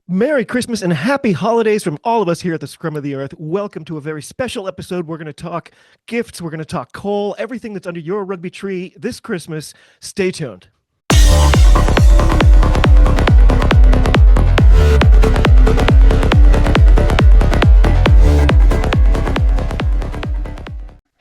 Merry Christmas and happy holidays from all of us here at the Scrum of the Earth. Welcome to a very special episode. We're going to talk gifts, we're going to talk coal, everything that's under your rugby tree this Christmas. Stay tuned.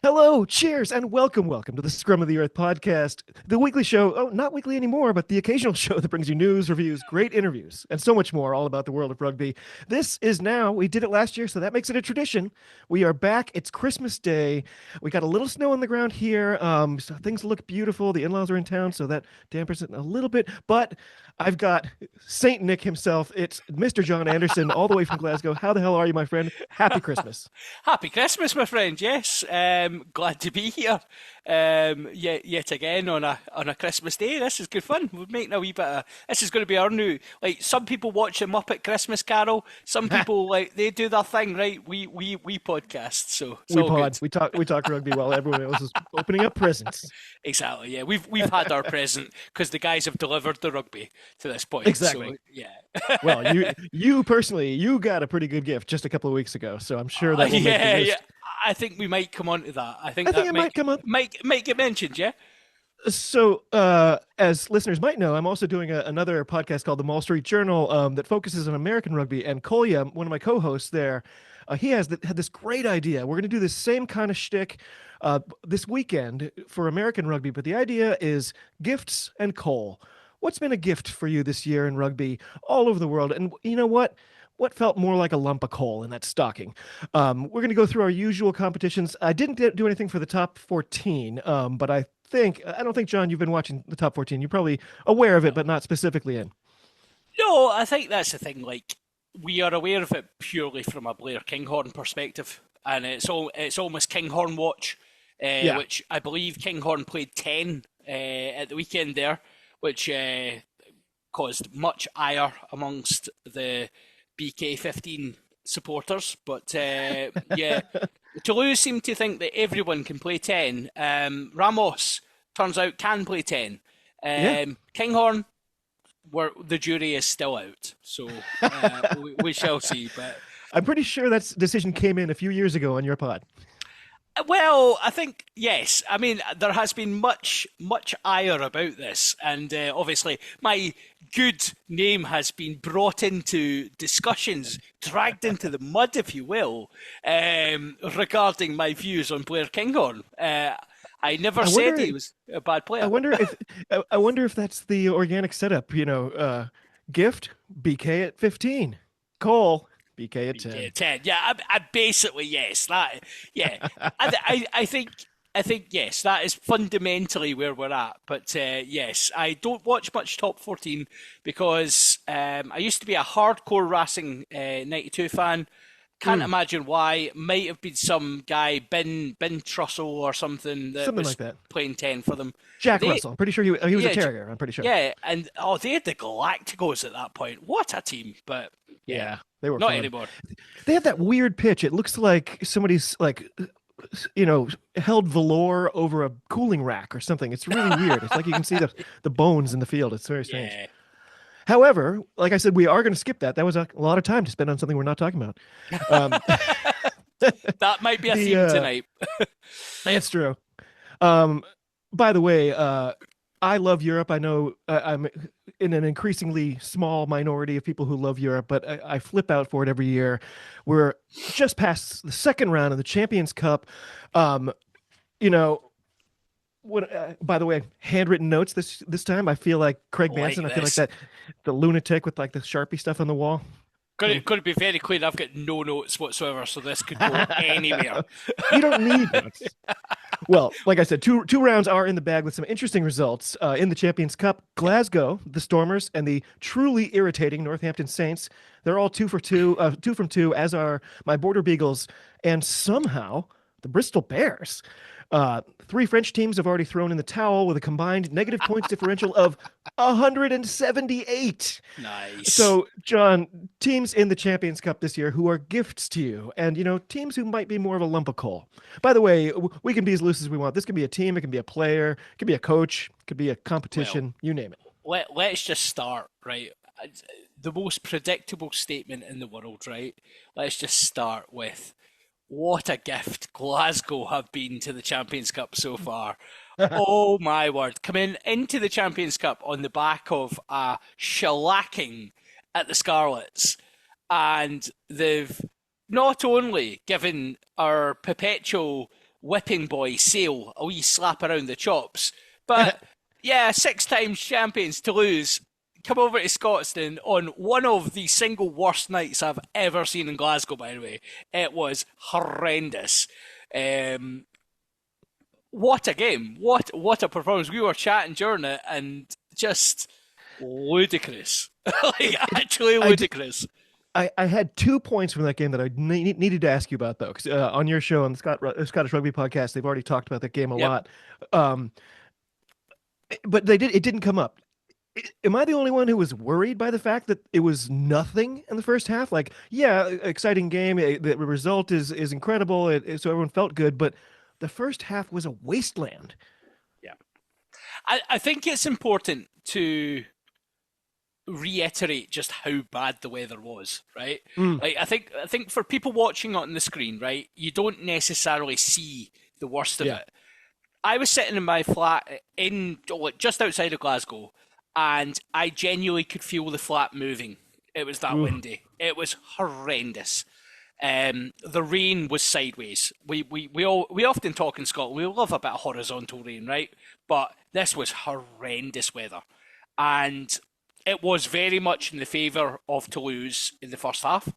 Hello, cheers, and welcome to the Scrum of the Earth podcast, the weekly show, not weekly anymore, but the occasional show that brings you news, reviews, great interviews, and so much more all about the world of rugby. This is now, we did it last year, so that makes it a tradition. We are back. It's Christmas Day. We got a little snow on the ground here, so things look beautiful. The in-laws are in town, so that dampers it a little bit, but I've got Saint Nick himself. It's Mr. John Anderson, all the way from Glasgow. How the hell are you, my friend? Happy Christmas. Happy Christmas, my friend. Yes, glad to be here. Yet again on a Christmas day. This is good fun. We're making a wee bit of. This is going to be our new. Like some people watch a Muppet Christmas Carol. Some people like they do their thing, right? We podcast. So it's We all pod. good. We talk rugby while everyone else is opening up presents. Exactly. Yeah, we've had our present because the guys have delivered the rugby to this point. Exactly. So yeah. Well, you personally, you got a pretty good gift just a couple of weeks ago, so I'm sure that will make the Yeah, yeah. list. I think we might come on to that. I think I think that it might come up. might get mentioned. Yeah. So, as listeners might know, I'm also doing another podcast called the Mall Street Journal that focuses on American rugby. And Kolya, one of my co-hosts there, he had this great idea. We're going to do this same kind of shtick this weekend for American rugby, but the idea is gifts and coal. What's been a gift for you this year in rugby all over the world? And you know what? What felt more like a lump of coal in that stocking? We're going to go through our usual competitions. I didn't do anything for the top 14, but I don't think, John, you've been watching the top 14. You're probably aware of it, but not specifically in. No, I think that's the thing. Like we are aware of it purely from a Blair Kinghorn perspective, and it's almost Kinghorn watch, Yeah. which I believe Kinghorn played 10 at the weekend there, which caused much ire amongst the BK15 supporters. But yeah, Toulouse seem to think that everyone can play 10. Ramos turns out can play 10. Yeah. Kinghorn, where the jury is still out, so we shall see. But I'm pretty sure that decision came in a few years ago on your pod. well, I think yes. I mean, there has been much ire about this, and obviously my good name has been brought into discussions, dragged into the mud, if you will, regarding my views on Blair Kinghorn. I never I said wonder. he was a bad I player. wonder if. I wonder if that's the organic setup. Gift BK at 15, Cole BK at 10. Yeah, 10. Yeah, I basically yes. That yeah. I think yes, that is fundamentally where we're at. But yes, I don't watch much top 14 because I used to be a hardcore Racing 92 fan. Can't Mm, imagine why. Might have been some guy, Ben Trussell or something that something was like that. playing 10 for them. Jack They, Russell. I'm pretty sure he was a yeah, terrier. I'm pretty sure. yeah, and oh, they had the Galacticos at that point. What a team! But yeah, Yeah, they were not fun. anymore. They have that weird pitch. It looks like somebody's held velour over a cooling rack or something. It's really weird. It's like you can see the bones in the field. It's very strange. Yeah. However, like I said, we are going to skip that. That was a lot of time to spend on something we're not talking about. Um, That might be a the theme tonight. It's true. Um, by the way, I love Europe. I know I'm in an increasingly small minority of people who love Europe, but I flip out for it every year. We're just past the second round of the Champions Cup. Um, you know, what? By the way, handwritten notes this time. I feel like Craig Like Manson. I feel like this. that the lunatic with like the Sharpie stuff on the wall. Got to be very clear. I've got no notes whatsoever, so this could go anywhere. You don't need notes. Well, like I said, two rounds are in the bag with some interesting results. In the Champions Cup, Glasgow, the Stormers, and the truly irritating Northampton Saints. They're all two for two, two from two, as are my Border Beagles, and somehow the Bristol Bears. Three French teams have already thrown in the towel with a combined negative points differential of 178. Nice. So, John, teams in the Champions Cup this year who are gifts to you, and teams who might be more of a lump of coal. By the way, we can be as loose as we want. This can be a team, it can be a player, it can be a coach, it could be a Well, competition, you name it. let's just start, right? the most predictable statement in the world, right? Let's just start with what a gift Glasgow have been to the Champions Cup so far. Oh my word. Coming into the Champions Cup on the back of a shellacking at the Scarlets. And they've not only given our perpetual whipping boy Sale a wee slap around the chops, but yeah, 6 times champions to lose. Come over to Scotstoun on one of the single worst nights I've ever seen in Glasgow, by the way. It was horrendous. Um, what a game. What a performance. We were chatting during it and just ludicrous. Like, actually I did, ludicrous. I had 2 points from that game that I needed to ask you about though, because on your show on the Scottish Rugby podcast, they've already talked about that game a Yep. lot. Um, but it didn't come up. Am I the only one who was worried by the fact that it was nothing in the first half? Like, yeah, exciting game. The result is incredible. So everyone felt good, but the first half was a wasteland. Yeah. I think it's important to reiterate just how bad the weather was, right? Mm, Like I think for people watching on the screen, right, you don't necessarily see the worst of yeah. it. I was sitting in my flat in like, just outside of Glasgow, and I genuinely could feel the flat moving. It was that Ooh. windy. It was horrendous. The rain was sideways. We often talk in Scotland. We love a bit of horizontal rain, right? But this was horrendous weather, and it was very much in the favour of Toulouse in the first half.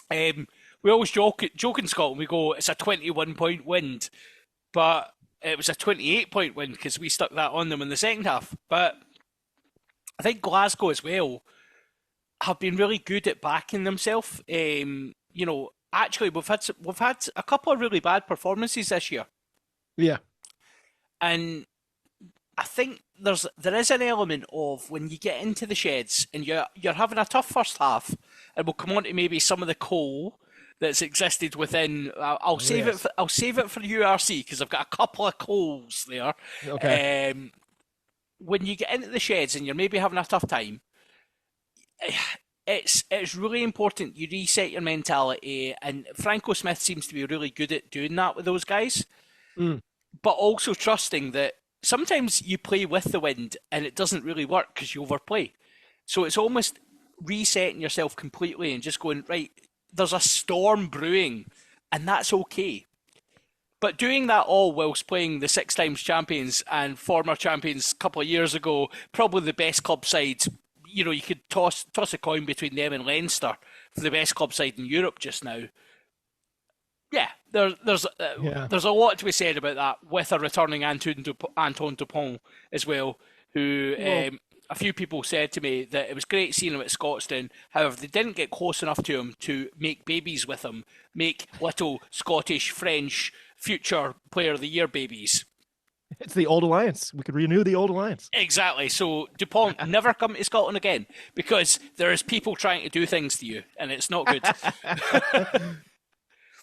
We always joke in Scotland. We go, it's a 21-point wind, but it was a 28-point win because we stuck that on them in the second half. But I think Glasgow as well have been really good at backing themselves. Actually, we've had a couple of really bad performances this year, Yeah. and I think there is an element of when you get into the sheds and you're having a tough first half, and we'll come on to maybe some of the coal that's existed within. I'll Oh, save it. yes. I'll save it for URC because I've got a couple of coals there. Okay. When you get into the sheds and you're maybe having a tough time, it's really important you reset your mentality. And Franco Smith seems to be really good at doing that with those guys, Mm, but also trusting that sometimes you play with the wind and it doesn't really work because you overplay. So it's almost resetting yourself completely and just going, right, there's a storm brewing and that's okay. But doing that all whilst playing the 6 times champions and former champions a couple of years ago, probably the best club side, you could toss a coin between them and Leinster for the best club side in Europe just now. Yeah, yeah. there's a lot to be said about that with a returning Antoine Dupont as well, who Well, a few people said to me that it was great seeing him at Scotstoun. However, they didn't get close enough to him to make babies with him, make little Scottish, French future Player of the Year babies. it's the old alliance. We could renew the old alliance. Exactly. So Dupont never come to Scotland again because there is people trying to do things to you, and it's not good.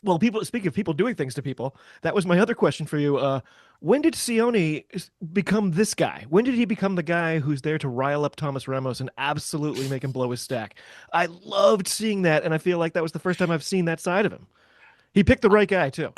Well, people speaking of people doing things to people, that was my other question for you. When did Sione become this guy? When did he become the guy who's there to rile up Thomas Ramos and absolutely make him blow his stack? I loved seeing that, and I feel like that was the first time I've seen that side of him. He picked the right guy too.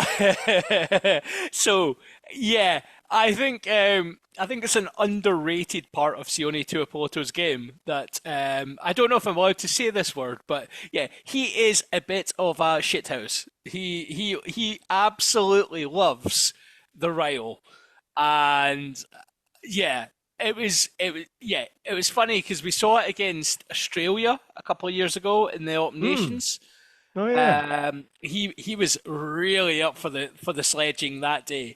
So yeah, I think it's an underrated part of Sione Tuipulotu's game that I don't know if I'm allowed to say this word, but yeah, he is a bit of a shithouse. He absolutely loves the Rile, and yeah. It was funny because we saw it against Australia a couple of years ago in the Autumn Hmm. Nations. Oh yeah. He was really up for the sledging that day.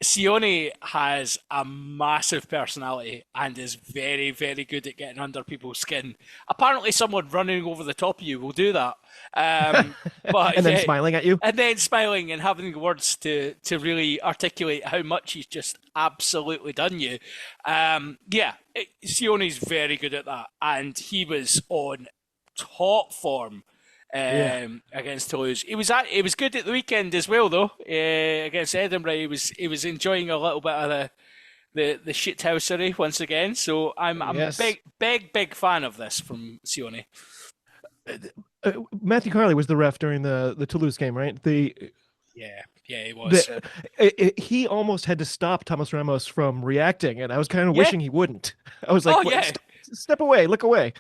Sione has a massive personality and is very, very good at getting under people's skin. Apparently, someone running over the top of you will do that. But And then yeah, smiling at you. and then smiling and having the words to really articulate how much he's just absolutely done you. Sione's very good at that, and he was on top form Yeah. against Toulouse. It was good at the weekend as well, though. Against Edinburgh, he was enjoying a little bit of the shithousery once again. So I'm a Yes. big fan of this from Sione. Matthew Carley was the ref during the Toulouse game, right? Yeah, yeah, it The was. he almost had to stop Thomas Ramos from reacting, and I was kind of Yeah. wishing he wouldn't. I was Oh like, "What? yeah. Step away, look away."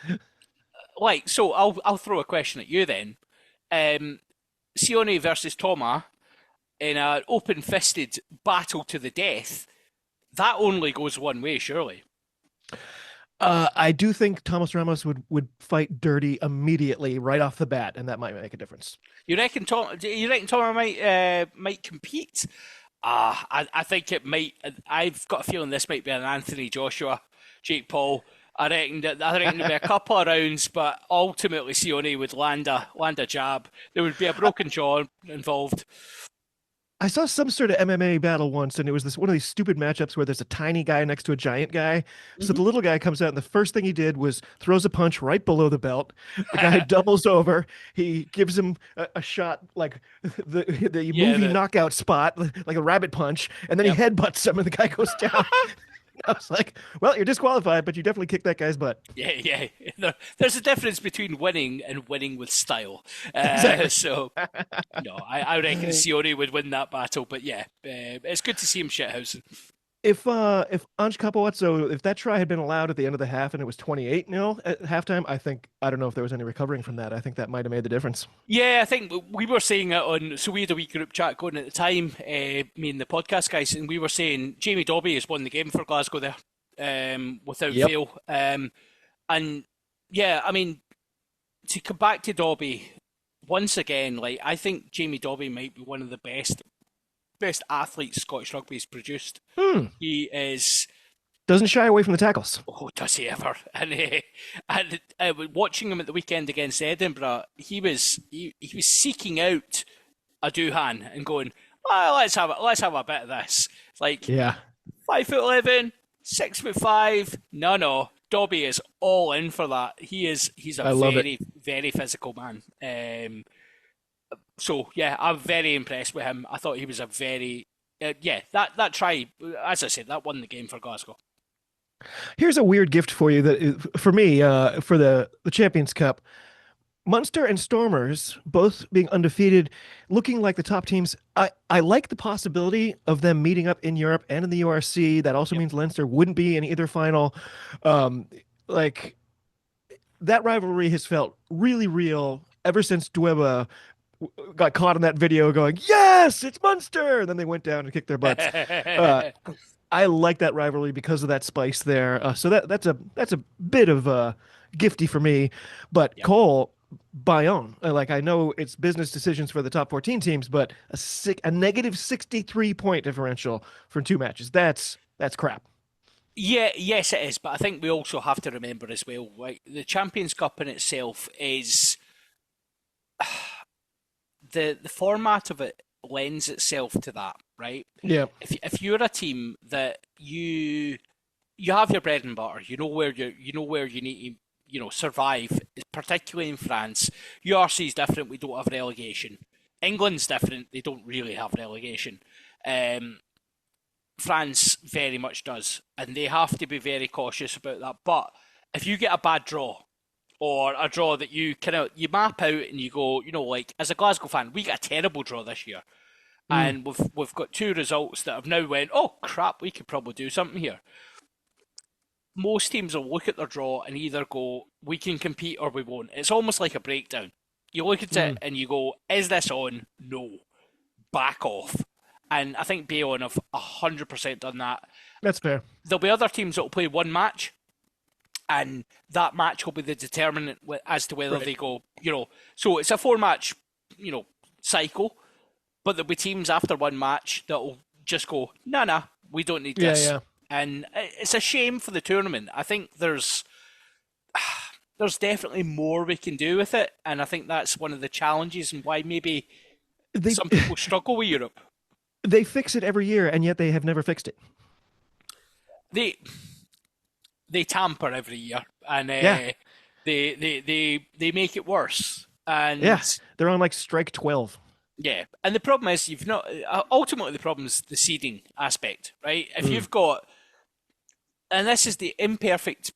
Like so, I'll throw a question at you then. Um, Sione versus Toma in an open-fisted battle to the death. That only goes one way, surely. I do think Thomas Ramos would fight dirty immediately right off the bat, and that might make a difference. You reckon Tom? You reckon Toma might compete? I think it might. I've got a feeling this might be an Anthony Joshua, Jake Paul. I reckon there'd be a couple of rounds, but ultimately Sione would land a jab. There would be a broken jaw involved. I saw some sort of MMA battle once, and it was this one of these stupid matchups where there's a tiny guy next to a giant guy. So Mhm. the little guy comes out, and the first thing he did was throws a punch right below the belt. The guy doubles over. He gives him a shot like the Yeah, movie knockout spot, like a rabbit punch, and then he yep. headbutts him, and the guy goes down. I was like, "Well, you're disqualified, but you definitely kicked that guy's butt." Yeah, yeah. There's a difference between winning and winning with style. Exactly. So, no, I reckon Sione would win that battle. But yeah, it's good to see him shithousing. If Ange Capuozzo, if that try had been allowed at the end of the half and it was 28-0 at halftime, I don't know if there was any recovering from that. I think that might have made the difference. Yeah, I think we were saying it on. So we had a wee group chat going at the time, me and the podcast guys, and we were saying Jamie Dobby has won the game for Glasgow there, without Yep. fail. And yeah, I mean, to come back to Dobby once again, like I think Jamie Dobby might be one of the best athletes Scottish rugby's produced. Hmm. He is. Doesn't shy away from the tackles. Oh, does he ever? And watching him at the weekend against Edinburgh, he was seeking out a Duhan and going, well, let's have a bit of this. Like Yeah, 5'11", 6'5". No, Dobby is all in for that. He's a I love it. very physical man. So yeah, I'm very impressed with him. I thought he was a very yeah, that try, as I said, that won the game for Glasgow. Here's a weird gift for you for me, for the Champions Cup. Munster and Stormers both being undefeated, looking like the top teams. I like the possibility of them meeting up in Europe and in the URC. That also Yep. means Leinster wouldn't be in either final. Um, like that rivalry has felt really real ever since Dweba got caught in that video going, "Yes, it's Munster!" And then they went down and kicked their butts. Uh, I like that rivalry because of that spice there. So that's a bit of gifty for me. But Yep. Cole, Bayonne, like I know it's business decisions for the top 14 teams, but a negative 63 point differential from two matches. That's crap. Yeah, yes, it is. But I think we also have to remember as well, like the Champions Cup in itself is the format of it lends itself to that, right? Yeah. If you're a team that you have your bread and butter, you know where you need to survive, particularly in France. URC is different. We don't have relegation. England's different. They don't really have relegation. Um, France very much does, and they have to be very cautious about that. But if you get a bad draw, or a draw that you you map out and you go, like as a Glasgow fan, we got a terrible draw this year, Mm. and we've got two results that have now went, oh crap, we could probably do something here. Most teams will look at their draw and either go, we can compete or we won't. It's almost like a breakdown. You look at it Mm. and you go, is this on? No. Back off. And I think Bayonne have 100% done that. That's fair. There'll be other teams that will play one match, and that match will be the determinant as to whether Right. they go, So it's a four-match, cycle, but there'll be teams after one match that'll just go, nah, we don't need Yeah, this. yeah. And it's a shame for the tournament. I think there's definitely more we can do with it, and I think that's one of the challenges and why maybe They some people struggle with Europe. they fix it every year, and yet they have never fixed it. They they tamper every year, and Yeah. they make it worse. Yeah. And They're on like strike 12. yeah, and the problem is you've not. Ultimately, the problem is the seeding aspect, right? If Mm. you've got and this is the imperfect,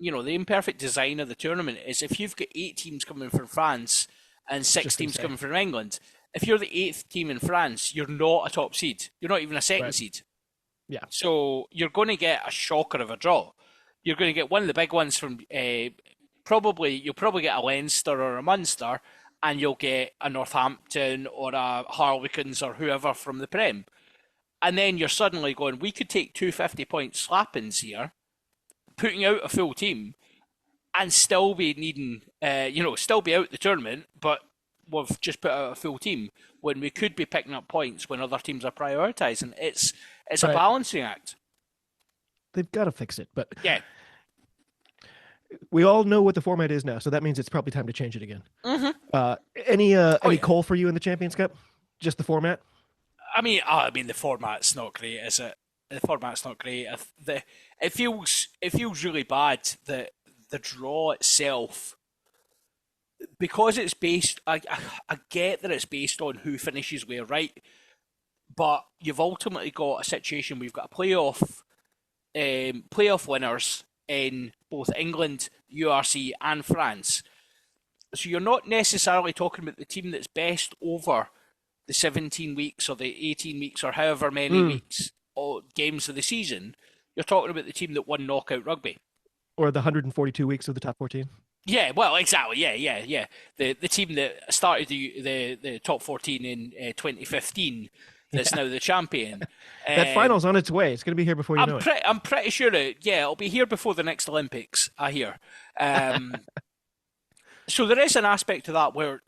the imperfect design of the tournament is if you've got 8 teams coming from France and six Just gonna teams say. coming from England, if you're the eighth team in France, you're not a top seed. You're not even a second Right. seed. Yeah. So you're going to get a shocker of a draw. You're going to get one of the big ones from you'll probably get a Leinster or a Munster, and you'll get a Northampton or a Harlequins or whoever from the Prem. And then you're suddenly going, we could take 250-point slappings here, putting out a full team, and still be needing, still be out the tournament, but we've just put out a full team when we could be picking up points when other teams are prioritising. It's a Right. balancing act. They've got to fix it, but Yeah. we all know what the format is now, so that means it's probably time to change it again. Mm-hmm. Any Yeah. call for you in the Champions Cup? Just the format? I mean, the format's not great, is it? The format's not great. It feels really bad that the draw itself, because it's based. I get that it's based on who finishes where, right? But you've ultimately got a situation. We've got a playoff winners in both England, URC, and France. So you're not necessarily talking about the team that's best over the 17 weeks or the 18 weeks or however many Mm. weeks or games of the season. You're talking about the team that won knockout rugby. Or the 142 weeks of the top 14? Yeah, well, exactly. Yeah. The team that started the top 14 in 2015, that's Yeah. now the champion. That Um, final's on its way. It's going to be here before you know it. I'm pretty sure it'll be here before the next Olympics. I hear. Um, so there is an aspect to that where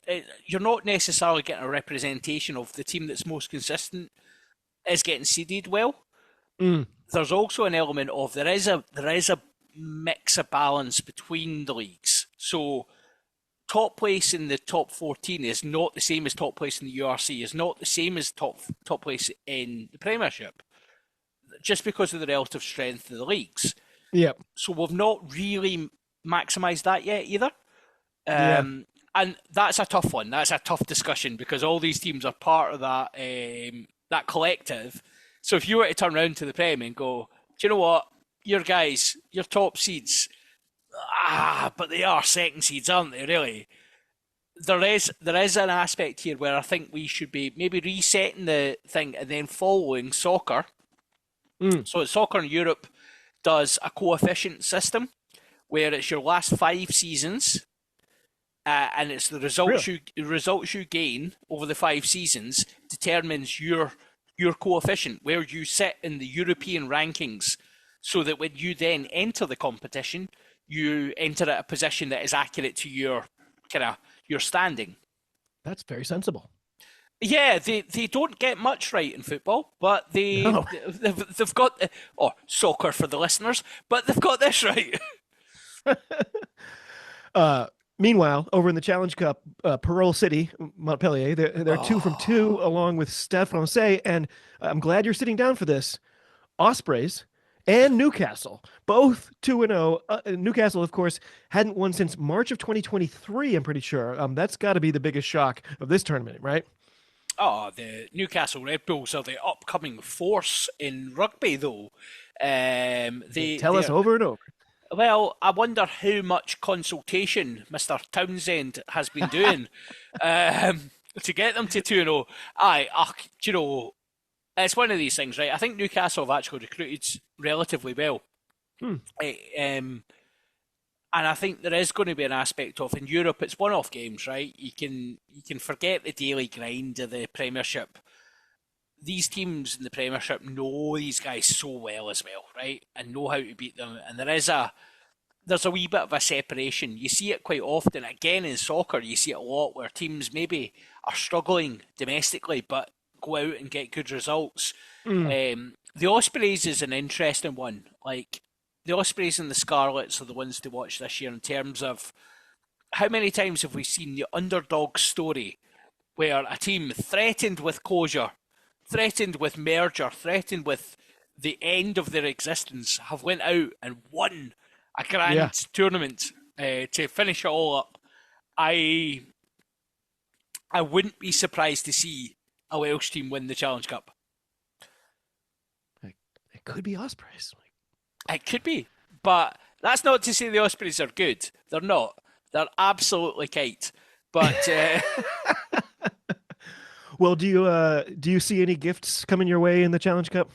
you're not necessarily getting a representation of the team that's most consistent is getting seeded well. Mm. There's also an element of there is a mix of balance between the leagues. So top place in the top 14 is not the same as top place in the URC, is not the same as top place in the Premiership, just because of the relative strength of the leagues. Yeah. So we've not really maximised that yet either. Yeah. And that's a tough one. That's a tough discussion because all these teams are part of that collective. So if you were to turn around to the Prem and go, do you know what, your guys, your top seeds, but they are second seeds, aren't they? Really? There is an aspect here where I think we should be maybe resetting the thing and then following soccer. Mm. So soccer in Europe does a coefficient system where it's your last 5 seasons, and it's the Really? results you gain over the 5 seasons determines your coefficient, where you sit in the European rankings, so that when you then enter the competition, you enter at a position that is accurate to your standing. That's very sensible. Yeah, they don't get much right in football, but No. they've got or soccer for the listeners, but they've got this right. uh, Meanwhile, over in the Challenge Cup, Parole City, Montpellier, they're two from two, Oh, along with Stade Francais. And I'm glad you're sitting down for this. Ospreys and Newcastle, both 2-0. Newcastle, of course, hadn't won since March of 2023, I'm pretty sure. That's got to be the biggest shock of this tournament, right? the Newcastle Red Bulls are the upcoming force in rugby, though. They They tell us they're over and over. Well, I wonder how much consultation Mr. Townsend has been doing to get them to 2-0. Do you know, it's one of these things, right? I think Newcastle have actually recruited relatively well. Hmm. And I think there is going to be an aspect of in Europe, it's one-off games, right? You can forget the daily grind of the Premiership. These teams in the Premiership know these guys so well as well, right? And know how to beat them. And there's a wee bit of a separation. You see it quite often. Again, in soccer, you see it a lot where teams maybe are struggling domestically, but go out and get good results. Mm. The Ospreys is an interesting one. Like the Ospreys and the Scarlets are the ones to watch this year in terms of how many times have we seen the underdog story where a team threatened with closure, threatened with merger, threatened with the end of their existence have went out and won a Yeah. grand tournament to finish it all up. I I wouldn't be surprised to see a Welsh team win the Challenge Cup. It could be Ospreys. It could be, but that's not to say the Ospreys are good. They're not. They're absolutely kite. But Well, do you see any gifts coming your way in the Challenge Cup?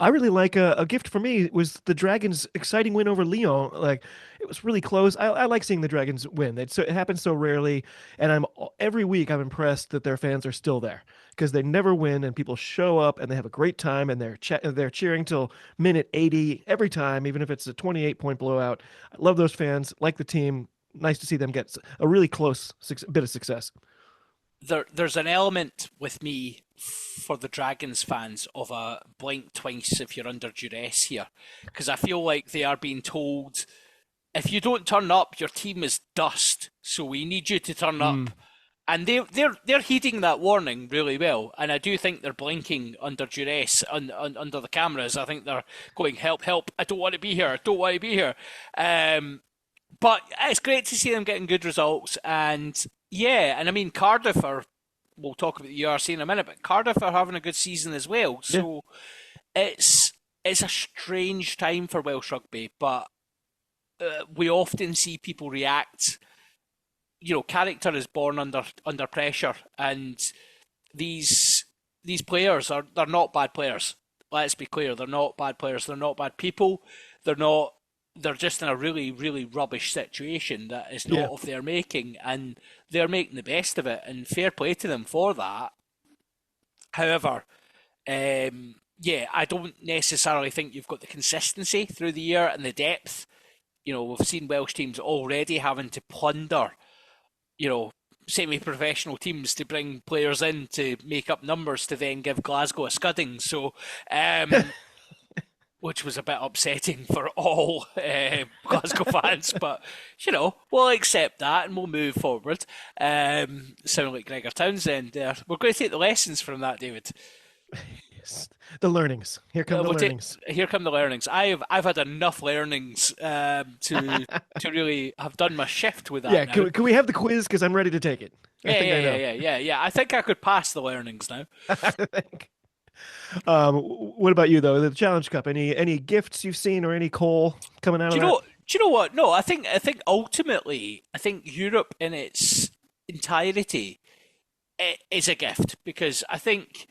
I really like a gift for me was the Dragons' exciting win over Lyon. Like it was really close. I like seeing the Dragons win. It happens so rarely, and every week I'm impressed that their fans are still there because they never win, and people show up and they have a great time, and they're cheering till minute 80 every time, even if it's a 28-point blowout. I love those fans. Like the team. Nice to see them get a really close bit of success. there's an element with me for the Dragons fans of a blink twice if you're under duress here, because I feel like they are being told if you don't turn up, your team is dust. So we need you to turn up, Mm. and they're heeding that warning really well. And I do think they're blinking under duress under the cameras. I think they're going, help, help! I don't want to be here. I don't want to be here. But it's great to see them getting good results. And yeah, and I mean Cardiff are. We'll talk about the URC in a minute, but Cardiff are having a good season as well. Yeah. So it's it's a strange time for Welsh rugby, but we often see people react. You know, character is born under pressure, and these these players are they're not bad players. Let's be clear, they're not bad players. They're not bad people. They're not. They're just in a really, really rubbish situation that is Yeah. not of their making, and they're making the best of it. And fair play to them for that. However, yeah, I don't necessarily think you've got the consistency through the year and the depth. You know, we've seen Welsh teams already having to plunder, you know, semi-professional teams to bring players in to make up numbers to then give Glasgow a scudding. So, which was a bit upsetting for all Glasgow fans, but you know, we'll accept that and we'll move forward. Sound like Gregor Townsend there. We're going to take the lessons from that, David. Yes. The learnings. Here come the We'll take. learnings. Here come the learnings. I've had enough learnings to really have done my shift with Yeah, that now. can we have the quiz? Because I'm ready to take it. I Yeah, think yeah, I yeah, know. yeah, yeah, yeah. I think I could pass the learnings now. I think. What about you though? The Challenge Cup. Any gifts you've seen or any coal coming out Do of you that? know? Do you know what? No, I think ultimately, I think Europe in its entirety is a gift because I think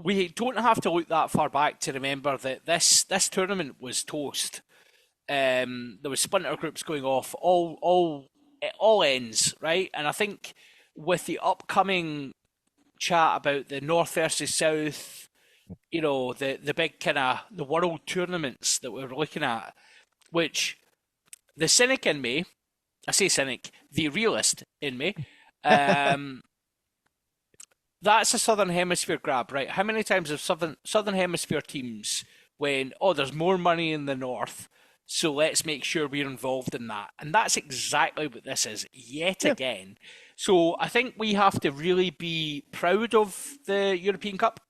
we don't have to look that far back to remember that this tournament was toast. There was splinter groups going off all ends, right? And I think with the upcoming chat about the North versus South, you know, the big kind of the world tournaments that we're looking at, which the cynic in me, I say cynic, the realist in me, um, that's a Southern Hemisphere grab, right? How many times have Southern Hemisphere teams went, oh, there's more money in the North, so let's make sure we're involved in that? And that's exactly what this is, yet Yeah. again. So I think we have to really be proud of the European Cup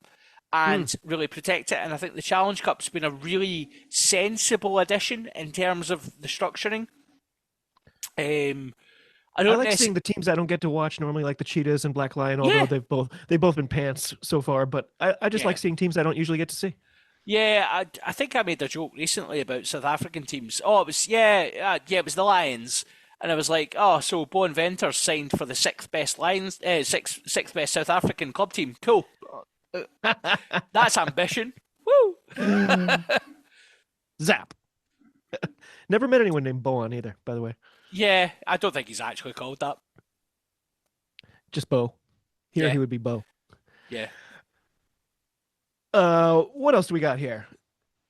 Mm. and really protect it. And I think the Challenge Cup's been a really sensible addition in terms of the structuring. Um, I I don't like necessarily. seeing the teams I don't get to watch normally, like the Cheetahs and Black Lion. Although Yeah, they've both been pants so far, but I just like yeah. seeing teams I don't usually get to see. Yeah, I think I made a joke recently about South African teams. Oh, it was yeah, it was the Lions, and I was like, oh, so Bo Venters signed for the sixth best Lions, sixth best South African club team. Cool, that's ambition. Woo! Zap. Never met anyone named Bowen either, by the way. Yeah, I don't think he's actually called that. Just Bo. Here Yeah, he would be Bo. yeah. What else do we got here?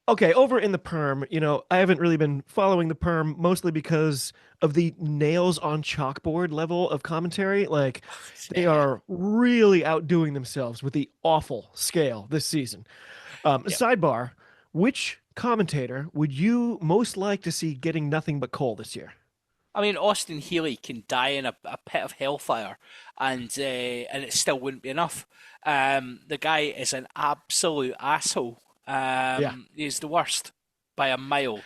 Okay, over in the perm, I haven't really been following the perm mostly because of the nails on chalkboard level of commentary. Like, they Yeah, are really outdoing themselves with the awful scale this season. yeah. Sidebar, which commentator would you most like to see getting nothing but coal this year? I mean, Austin Healy can die in a pit of hellfire, and it still wouldn't be enough. The guy is an absolute asshole. Yeah. He's the worst by a mile.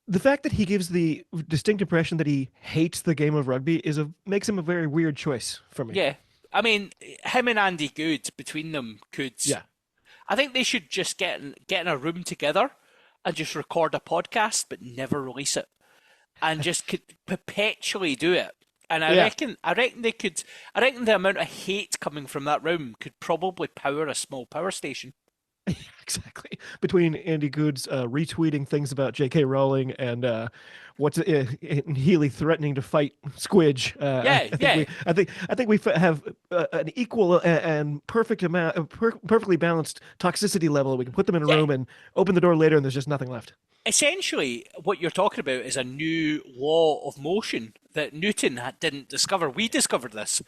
The fact that he gives the distinct impression that he hates the game of rugby makes him a very weird choice for me. Yeah, I mean, him and Andy Good between them could. Yeah. I think they should just get in a room together and just record a podcast, but never release it, and just could perpetually do it. And Yeah. I reckon they could. I reckon the amount of hate coming from that room could probably power a small power station. Exactly. Between Andy Good's retweeting things about J.K. Rowling and Healy threatening to fight Squidge, Yeah, yeah, I think we have an equal and perfect amount, perfectly balanced toxicity level. We can put them in a yeah. room and open the door later, and there's just nothing left. Essentially, what you're talking about is a new law of motion that Newton didn't discover. We discovered this.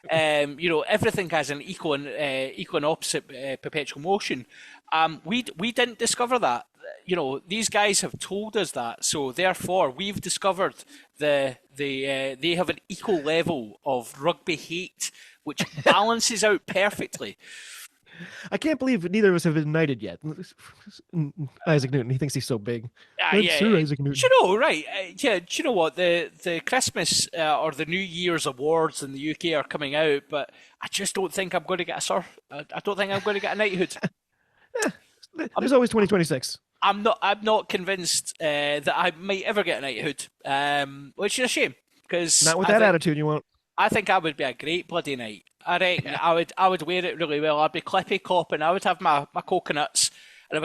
Everything has an equal and opposite perpetual motion. We didn't discover that. These guys have told us that, so therefore we've discovered they have an equal level of rugby hate, which balances out perfectly. I can't believe neither of us have been knighted yet. Isaac Newton, he thinks he's so big. I'm Yeah. Sir Isaac Do Newton. you know, right? Yeah, do you know what? The Christmas or the New Year's awards in the UK are coming out, but I just don't think I'm going to get a sir. I don't think I'm going to get a knighthood. There's always 2026. I'm not convinced that I might ever get a knighthood, which is a shame because Not with that attitude, you won't. I think I would be a great bloody knight. I reckon I would wear it really well. I'd be clippy clopping. I would have my coconuts, and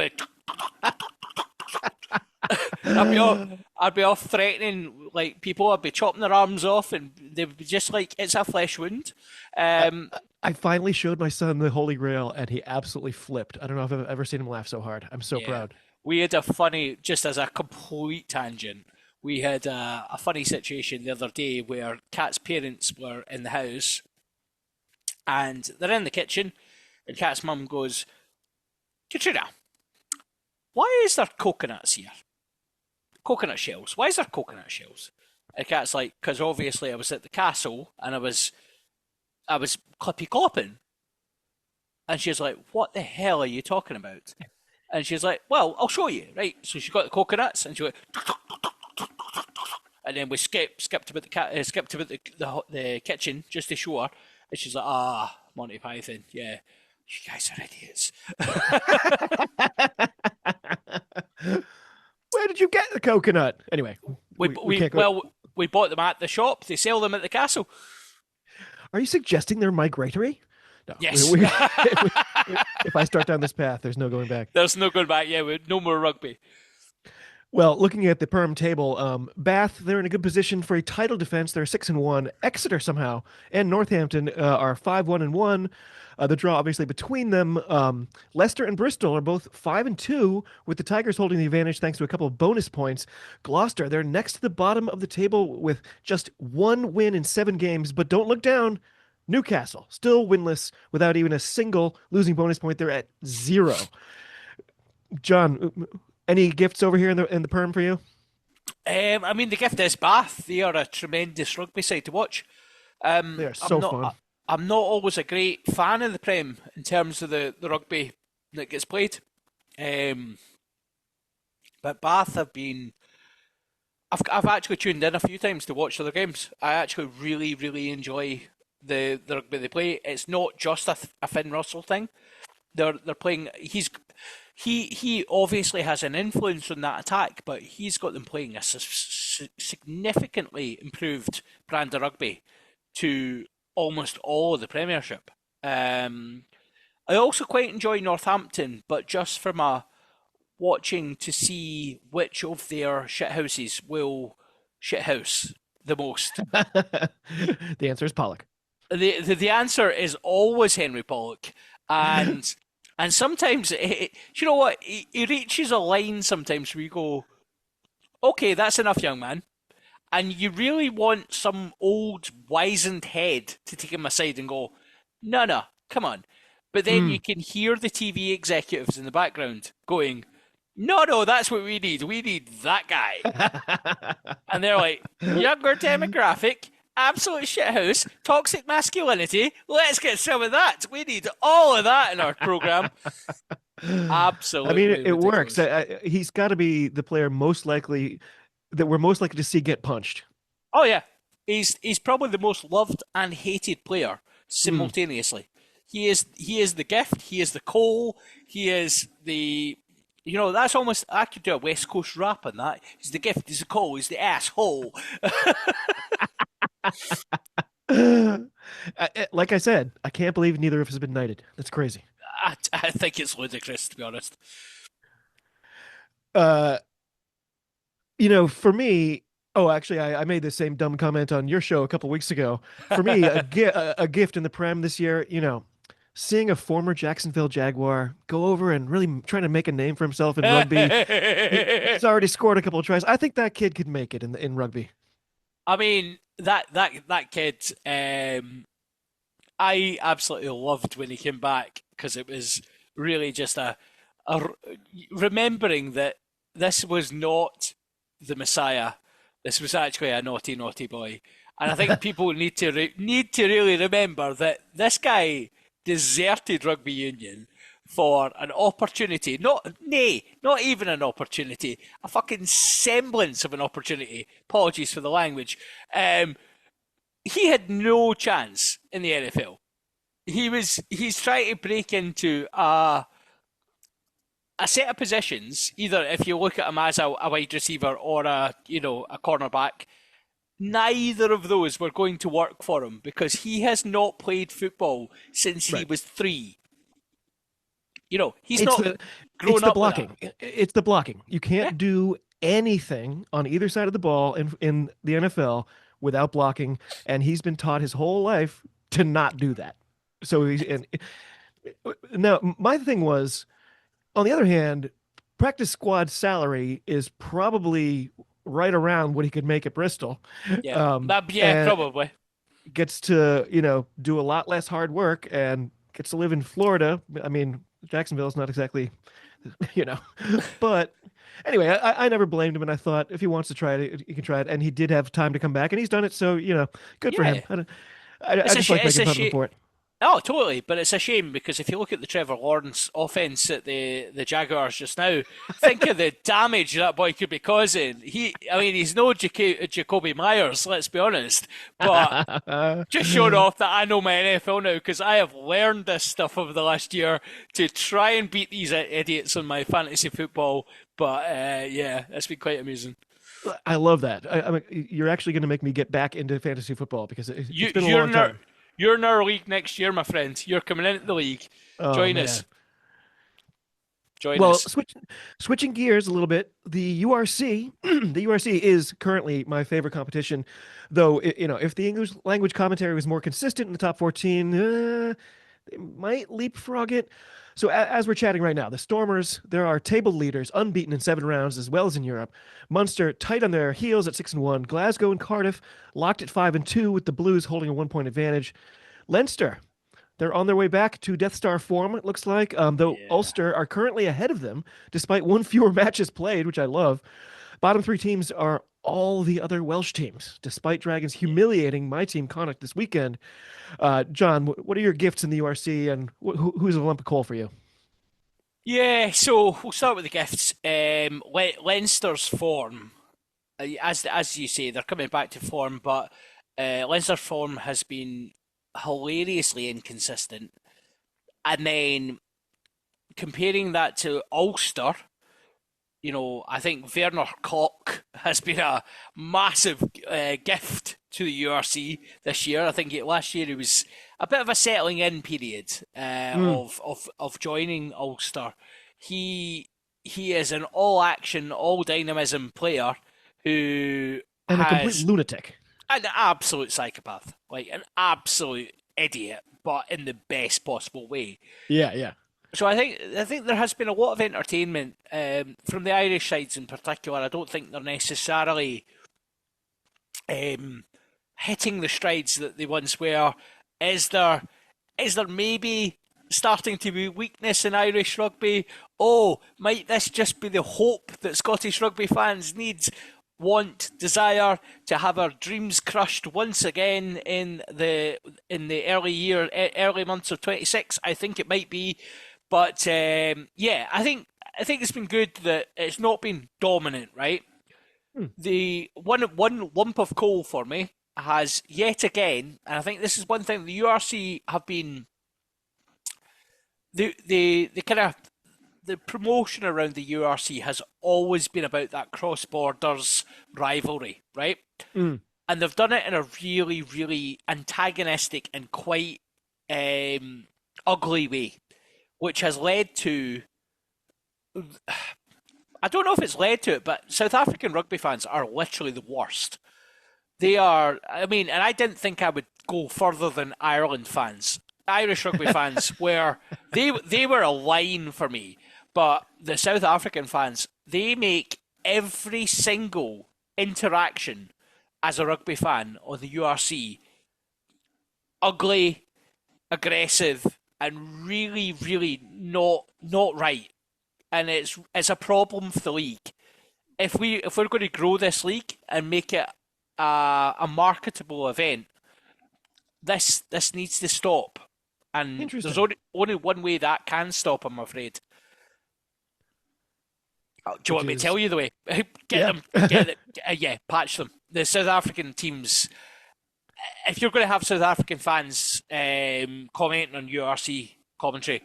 I'd be off threatening like people. I'd be chopping their arms off, and they'd be just like it's a flesh wound. I finally showed my son the Holy Grail, and he absolutely flipped. I don't know if I've ever seen him laugh so hard. I'm so Yeah. proud. We had a funny, just as a complete tangent, we had a funny situation the other day where Kat's parents were in the house and they're in the kitchen, and Kat's mum goes, Katrina, why is there coconuts here? Coconut shells. Why is there coconut shells? And Kat's like, because obviously I was at the castle and I was clippy clopping. And she's like, what the hell are you talking about? And she's like, well, I'll show you, right? So she got the coconuts and she went, and then we skipped about the kitchen just to show her, and she's like, Monty Python, yeah, you guys are idiots. Where did you get the coconut? Anyway, we can't go. Well, we bought them at the shop. They sell them at the castle. Are you suggesting they're migratory? No. Yes. If I start down this path, there's no going back. There's no going back. Yeah, no more rugby. Well, looking at the perm table, Bath, they're in a good position for a title defense. They're 6-1. Exeter somehow and Northampton are 5-1. The draw, obviously, between them. Leicester and Bristol are both 5-2, with the Tigers holding the advantage thanks to a couple of bonus points. Gloucester, they're next to the bottom of the table with just one win in 7 games, but don't look down. Newcastle, still winless without even a single losing bonus point. They're at 0. John, any gifts over here in the perm for you? I mean, the gift is Bath. They are a tremendous rugby side to watch. They are so fun. I'm not always a great fan of the Prem in terms of the rugby that gets played. But Bath have been. I've actually tuned in a few times to watch other games. I actually really, really enjoy the rugby they play. It's not just a Finn Russell thing. They're playing. He obviously has an influence on that attack, but he's got them playing a significantly improved brand of rugby to almost all of the Premiership. I also quite enjoy Northampton, but just from a watching to see which of their shithouses will shithouse the most. The answer is Pollock. The answer is always Henry Pollock, and sometimes you know what, he reaches a line sometimes where you go, okay, that's enough, young man, and you really want some old wizened head to take him aside and go, no, come on, but then you can hear the TV executives in the background going, no, that's what we need. We need that guy. And they're like, younger demographic, absolute shithouse, toxic masculinity. Let's get some of that. We need all of that in our program. Absolutely. I mean, it works. He's got to be the player we're most likely to see get punched. Oh yeah, he's probably the most loved and hated player simultaneously. he is the gift. He is the coal. He is the that's almost I could do a West Coast rap on that. He's the gift. He's the coal. He's the asshole. Like I said, I can't believe neither of us has been knighted. That's crazy. I think it's ludicrous to be honest. Uh, for me, oh, actually, I made the same dumb comment on your show a couple weeks ago. For me, a gift in the Prem this year, seeing a former Jacksonville Jaguar go over and really trying to make a name for himself in rugby. He's already scored a couple of tries. I think that kid could make it in rugby. I mean that kid. I absolutely loved when he came back because it was really just a remembering that this was not the Messiah. This was actually a naughty, naughty boy, and I think people need to really remember that this guy deserted rugby union for an opportunity. Not even an opportunity. A fucking semblance of an opportunity. Apologies for the language. He had no chance in the NFL. He's trying to break into a set of positions, either if you look at him as a wide receiver or a cornerback, neither of those were going to work for him because he has not played football since he Right. was 3. He's It's not the it's grown the up with that. blocking. It's the blocking. You Yeah. can't do anything on either side of the ball in the NFL without blocking, and he's been taught his whole life to not do that. So he's and now my thing was, on the other hand, practice squad salary is probably right around what he could make at Bristol, Yeah. Yeah, and probably. gets to do a lot less hard work and gets to live in Florida. I mean, Jacksonville's not exactly you know. But anyway, I never blamed him, and I thought if he wants to try it, he can try it. And he did have time to come back, and he's done it. So good for him. Yeah. I just like It's making a fun of him shame. for it. Oh, totally. But it's a shame because if you look at the Trevor Lawrence offense at the Jaguars just now, think of the damage that boy could be causing. I mean, he's no Jacoby Myers, let's be honest, but just showing off that I know my NFL now because I have learned this stuff over the last year to try and beat these idiots on my fantasy football. But yeah, it's been quite amusing. I love that. I mean, you're actually going to make me get back into fantasy football because You it's been a you're long in our time. you're in our league next year, my friend. You're coming into the league. Oh Join us. man. Join Well, us. switching gears a little bit, the URC, the URC is currently my favorite competition, though if the English language commentary was more consistent in the top 14, they might leapfrog it. So as we're chatting right now, the Stormers, there are table leaders, unbeaten in 7 rounds, as well as in Europe. Munster tight on their heels at 6-1. Glasgow and Cardiff locked at 5-2, with the Blues holding a 1 point advantage. Leinster, they're on their way back to Death Star form, it looks like, though Yeah. Ulster are currently ahead of them, despite one fewer matches played, which I love. Bottom three teams are all the other Welsh teams, despite Dragons Yeah. humiliating my team, Connacht, this weekend. John, what are your gifts in the URC, and who's a lump of coal for you? Yeah, so we'll start with the gifts. Leinster's form, as you say, they're coming back to form, but Leinster's form has been hilariously inconsistent. And then comparing that to Ulster, I think Werner Koch has been a massive gift to the URC this year. I think last year it was a bit of a settling in period Mm. of joining Ulster. He is an all action, all dynamism player who And a complete has lunatic. an absolute psychopath, like an absolute idiot, but in the best possible way. Yeah, yeah. So I think there has been a lot of entertainment from the Irish sides in particular. I don't think they're necessarily hitting the strides that they once were. Is there is there maybe starting to be weakness in Irish rugby? Oh, might this just be the hope that Scottish rugby fans need, want, desire to have our dreams crushed once again in the early months of 26? I think it might be, but yeah, I think it's been good that it's not been dominant, right? Hmm. The one lump of coal for me has yet again, and I think this is one thing the URC have been the kind of the promotion around the URC has always been about that cross borders rivalry, right? Mm, And they've done it in a really, really antagonistic and quite um, ugly way, which has led to, I don't know if it's led to it, but South African rugby fans are literally the worst. They are, I mean, and I didn't think I would go further than Ireland fans. Irish rugby fans were, they were a line for me, but the South African fans, they make every single interaction as a rugby fan on the URC ugly, aggressive, and really, really not right. And it's a problem for the league. If we're going to grow this league and make it a marketable event, this needs to stop. And there's interesting. only one way that can stop, I'm afraid. Do you Which want me to is, tell you the way? Get yeah. them, get it, yeah, patch them. The South African teams. If you're going to have South African fans commenting on URC commentary,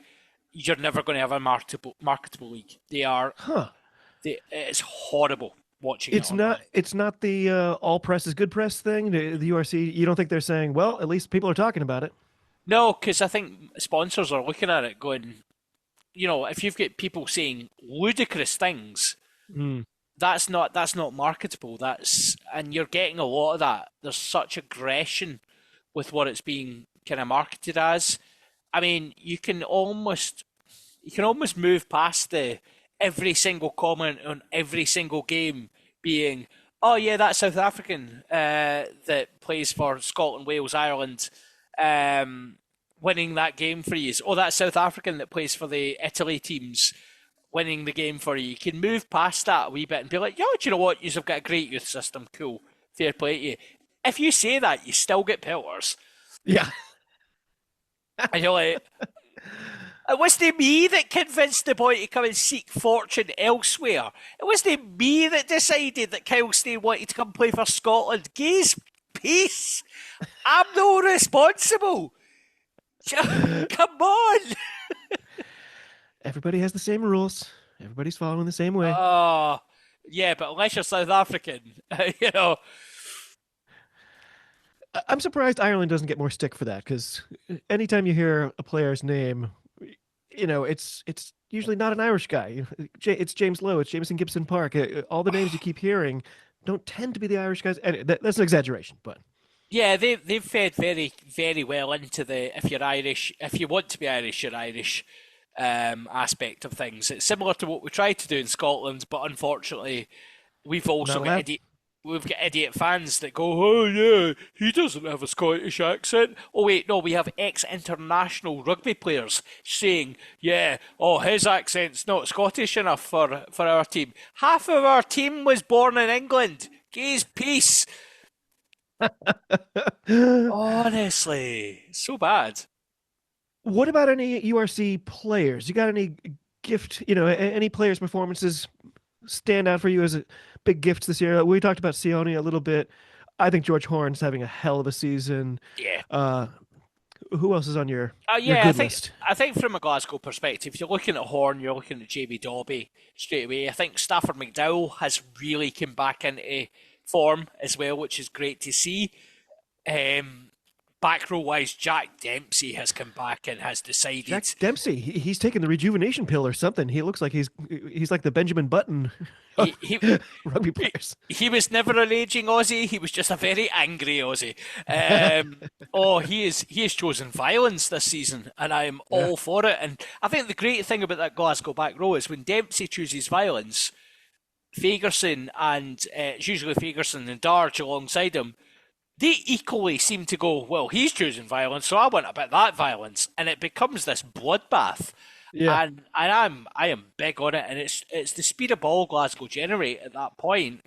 you're never going to have a marketable league. Huh. It's horrible watching it online. It's not the all press is good press thing. The URC. You don't think they're saying, well, at least people are talking about it. No, because I think sponsors are looking at it going, if you've got people saying ludicrous things, Mm, that's not marketable. And you're getting a lot of that. There's such aggression with what it's being kind of marketed as. I mean, you can almost move past the every single comment on every single game being, oh yeah, that's South African that plays for Scotland, Wales, Ireland, um, winning that game for you. Oh, that's South African that plays for the Italy teams winning the game for you. You can move past that a wee bit and be like, yo, do you know what? You've got a great youth system. Cool. Fair play to you. If you say that, you still get pelters. yeah. And you're like, it wasn't me that convinced the boy to come and seek fortune elsewhere. It wasn't me that decided that Kyle Stein wanted to come play for Scotland. Gaze peace. I'm no responsible. Come on. Everybody has the same rules. Everybody's following the same way. Oh, yeah, but unless you're South African, you know. I'm surprised Ireland doesn't get more stick for that because anytime you hear a player's name, it's usually not an Irish guy. It's James Lowe, it's Jameson Gibson Park. All the names you keep hearing don't tend to be the Irish guys. And that's an exaggeration, but Yeah, they've fed very, very well into the if you're Irish, if you want to be Irish, you're Irish aspect of things. It's similar to what we tried to do in Scotland, but unfortunately, we've not also got allowed. idiot fans that go, oh yeah, he doesn't have a Scottish accent. Oh wait, no, we have ex-international rugby players saying, yeah, oh his accent's not Scottish enough for our team. Half of our team was born in England. Gaze peace. Honestly, so bad. What about any URC players? You got any gift, any players' performances stand out for you as big gifts this year? We talked about Sione a little bit. I think George Horn's having a hell of a season. Yeah. Uh, who else is on your Yeah, I good think list? I think from a Glasgow perspective, you're looking at Horn, you're looking at JB Dobby straight away. I think Stafford McDowell has really come back into form as well, which is great to see. Um, Back row wise, Jack Dempsey has come back and has Jack decided Dempsey. He's taken the rejuvenation pill or something. He looks like he's like the Benjamin Button he, of he rugby he players. he was never an aging Aussie. He was just a very angry Aussie. He has chosen violence this season, and I am Yeah. all for it. And I think the great thing about that Glasgow back row is when Dempsey chooses violence, Fagerson and it's usually Fagerson and Darge alongside him, they equally seem to go, well, he's choosing violence, so I want a bit of that violence, and it becomes this bloodbath. Yeah. And I am big on it, and it's the speed of ball Glasgow generate at that point.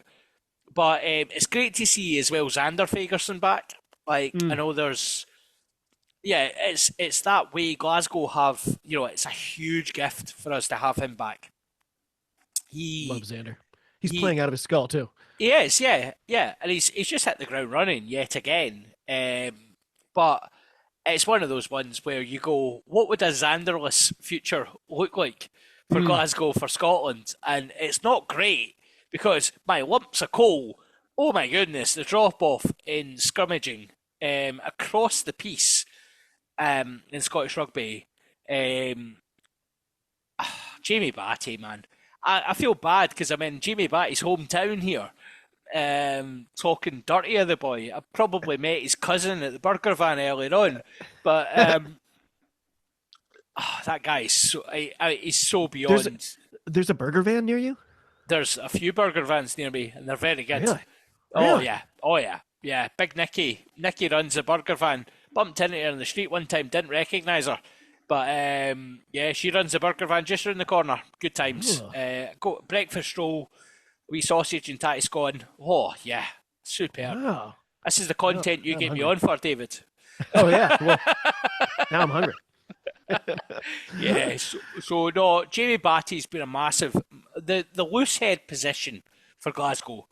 But it's great to see as well Xander Fagerson back. Like I Mm, know yeah, it's that way Glasgow have. It's a huge gift for us to have him back. love He Xander. He's he playing out of his skull too. He is, yeah, yeah, and he's just hit the ground running yet again. But it's one of those ones where you go, what would a Xanderless future look like for Mm. Glasgow, for Scotland? And it's not great because my lumps of coal, oh my goodness, the drop off in scrummaging across the piece in Scottish rugby. Um, Jamie Batty, man. I feel bad because I'm in Jamie Batty's hometown here, talking dirty of the boy. I probably met his cousin at the burger van earlier on, but that guy is he's so There's beyond. there's a burger van near you? There's a few burger vans near me, and they're very good. Really? Oh Really? yeah, oh yeah, yeah. Big Nicky, Nicky runs a burger van. Bumped into her in the street one time, didn't recognise her, but yeah, she runs a burger van just round the corner. Good times. Oh, Go breakfast roll, wee sausage and tatty scone. Oh yeah, superb. wow. This is the Now, content you now I'm get me hungry. on for, David. Oh yeah. Well, now I'm hungry. Yeah, so no, Jamie Batty's been a massive. The loose head position for Glasgow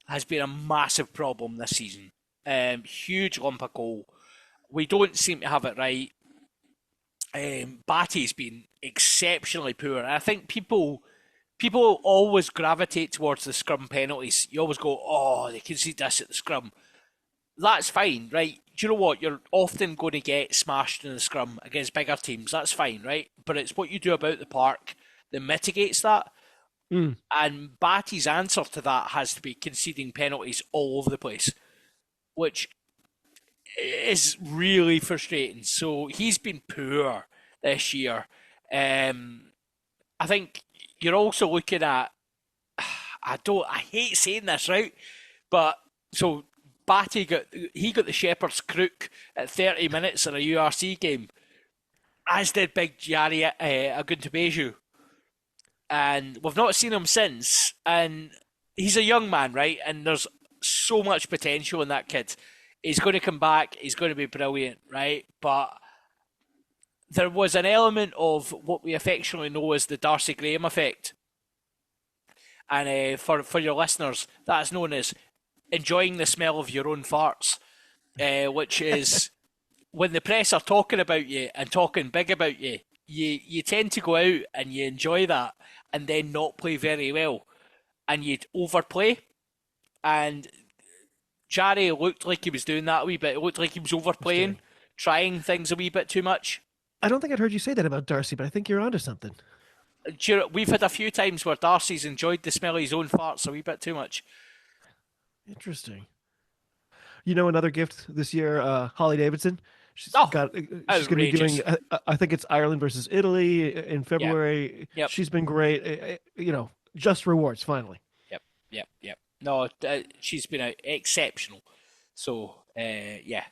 has been a massive problem this season. Huge lump of coal. We don't seem to have it right. Batty's been exceptionally poor. And I think people always gravitate towards the scrum penalties. You always go, oh, they concede this at the scrum. That's fine, right? Do you know what? You're often going to get smashed in the scrum against bigger teams. That's fine, right? But it's what you do about the park that mitigates that. Mm. And Batty's answer to that has to be conceding penalties all over the place, which is really frustrating. So he's been poor this year. I think you're also looking at. I hate saying this, right? But so Batty got the Shepherd's crook at 30 minutes in a URC game, as did Big Jari Aguntabeju, and we've not seen him since. And he's a young man, right? And there's so much potential in that kid. He's going to come back. He's going to be brilliant, right? But there was an element of what we affectionately know as the Darcy Graham effect. And for your listeners, that's known as enjoying the smell of your own farts, which is when the press are talking about you and talking big about you, you tend to go out and you enjoy that and then not play very well. And you'd overplay. And Jarry looked like he was doing that a wee bit. It looked like he was overplaying, Interesting. trying things a wee bit too much. I don't think I'd heard you say that about Darcy, but I think you're onto something. We've had a few times where Darcy's enjoyed the smell of his own farts a wee bit too much. Interesting. You know, another gift this year, Holly Davidson. Oh, She's going to be doing. outrageous. I think it's Ireland versus Italy in Yep, February. yep, She's been great. You know, just rewards finally. yep. No, she's been exceptional. So, yeah,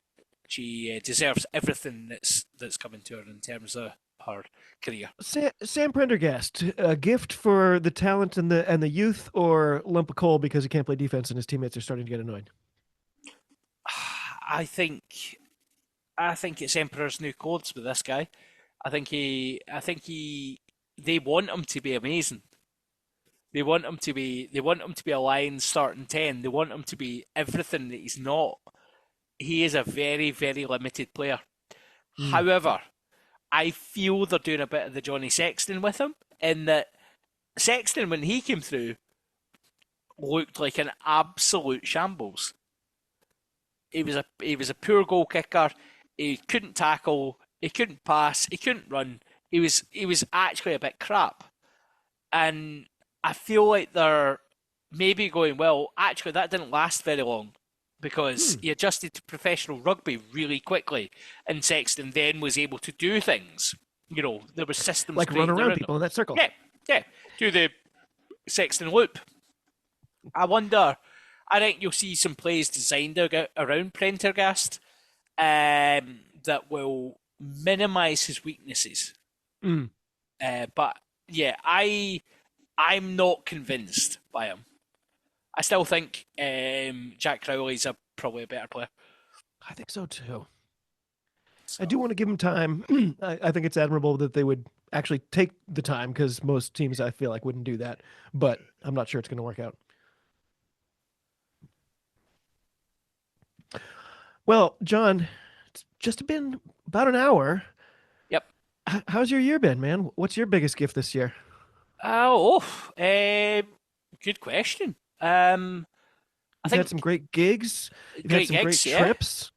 she deserves everything that's coming to her in terms of her career. Sam Prendergast, a gift for the talent and the youth, or lump of coal because he can't play defense and his teammates are starting to get annoyed. I think I think it's Emperor's New Clothes with this guy. They want him to be amazing. They want him to be a Lions starting 10. They want him to be everything that he's not. He is a very, very limited player. Mm. However, I feel they're doing a bit of the Johnny Sexton with him, in that Sexton, when he came through, looked like an absolute shambles. He was a poor goal kicker. He couldn't tackle. He couldn't pass. He couldn't run. He was actually a bit crap. And I feel like they're maybe going, well, actually that didn't last very long because Hmm. he adjusted to professional rugby really quickly, and Sexton then was able to do things. You know, there were systems Like run created around around them. people in that circle. Yeah, yeah. Do the Sexton loop. I wonder. I think you'll see some plays designed around Prendergast that will minimise his weaknesses. Mm. But yeah, I'm not convinced by him. I still think Jack Crowley's probably a better player. I think so too. I So do want to give him time. I think it's admirable that they would actually take the time because most teams I feel like wouldn't do that. But I'm not sure it's going to work out. Well, John, it's just been about an hour. Yep. How's your year been, man? What's your biggest gift this year? Good question. I You've had think some great gigs. You've had great some great gigs, yeah. trips.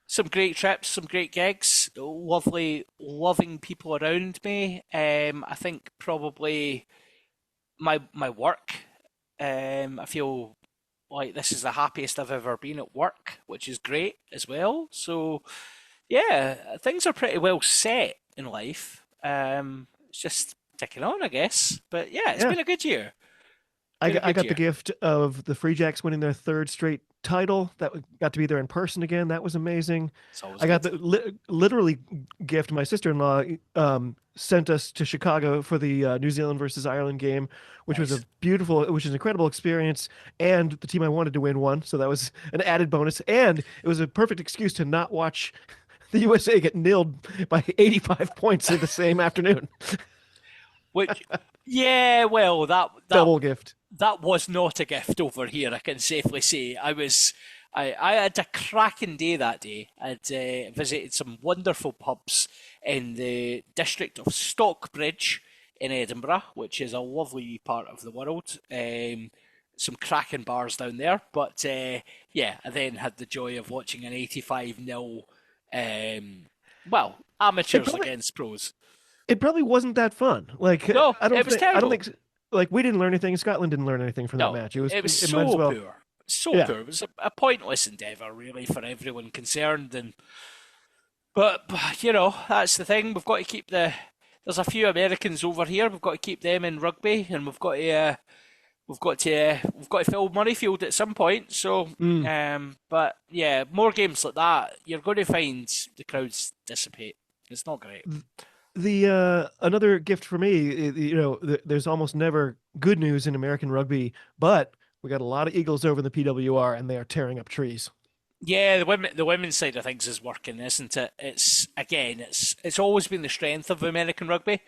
Some great trips, some great gigs, lovely, loving people around me. I think probably my work. I feel like this is the happiest I've ever been at work, which is great as well. So yeah, things are pretty well set in life. It's just ticking on, I guess. But yeah, it's Yeah. been a good year. I Been a got, I good got the year. gift of the Free Jacks winning their third straight title. Got to be there in person again. That was amazing. It's always I got good. the literally gift. My sister-in-law sent us to Chicago for the New Zealand versus Ireland game, which was Nice. which was an incredible experience. And the team I wanted to win won, so that was an added bonus. And it was a perfect excuse to not watch the USA get nilled by 85 points in the same afternoon. Which, yeah, well, Double gift. that was not a gift over here. I can safely say I had a cracking day that day. I'd visited some wonderful pubs in the district of Stockbridge in Edinburgh, which is a lovely part of the world. Some cracking bars down there, but yeah, I then had the joy of watching an 85-0, well, It amateurs probably against pros. it probably wasn't that fun. Like No, it was I don't terrible. think like we didn't learn anything. Scotland didn't learn anything from that No, match. It was it was it might as so well. poor. So Yeah, poor. It was a pointless endeavour, really, for everyone concerned. But, you know, that's the thing. We've got to keep the. There's a few Americans over here. We've got to keep them in rugby, and we've got to fill Murrayfield at some point. So, mm. but yeah, more games like that, you're going to find the crowds dissipate. It's not great. The another gift for me. There's almost never good news in American rugby, but we got a lot of Eagles over in the PWR, and they are tearing up trees. Yeah, the women's side of things is working, isn't it? It's again, it's always been the strength of American rugby.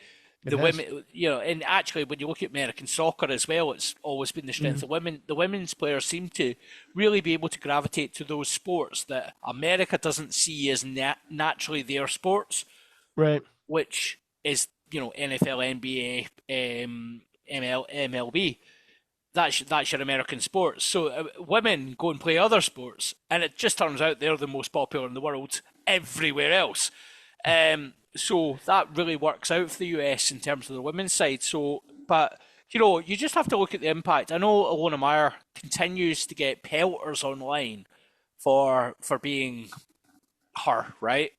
It The has. women, you know, and actually, when you look at American soccer as well, it's always been the strength Mhm. of women. The women's players seem to really be able to gravitate to those sports that America doesn't see as naturally their sports, Right. which is, you know, NFL, NBA, MLB. That's your American sports. So women go and play other sports, and it just turns out they're the most popular in the world everywhere else. So that really works out for the US in terms of the women's side. So, but you know, you just have to look at the impact. I know Alona Meyer continues to get pelters online for being her, right?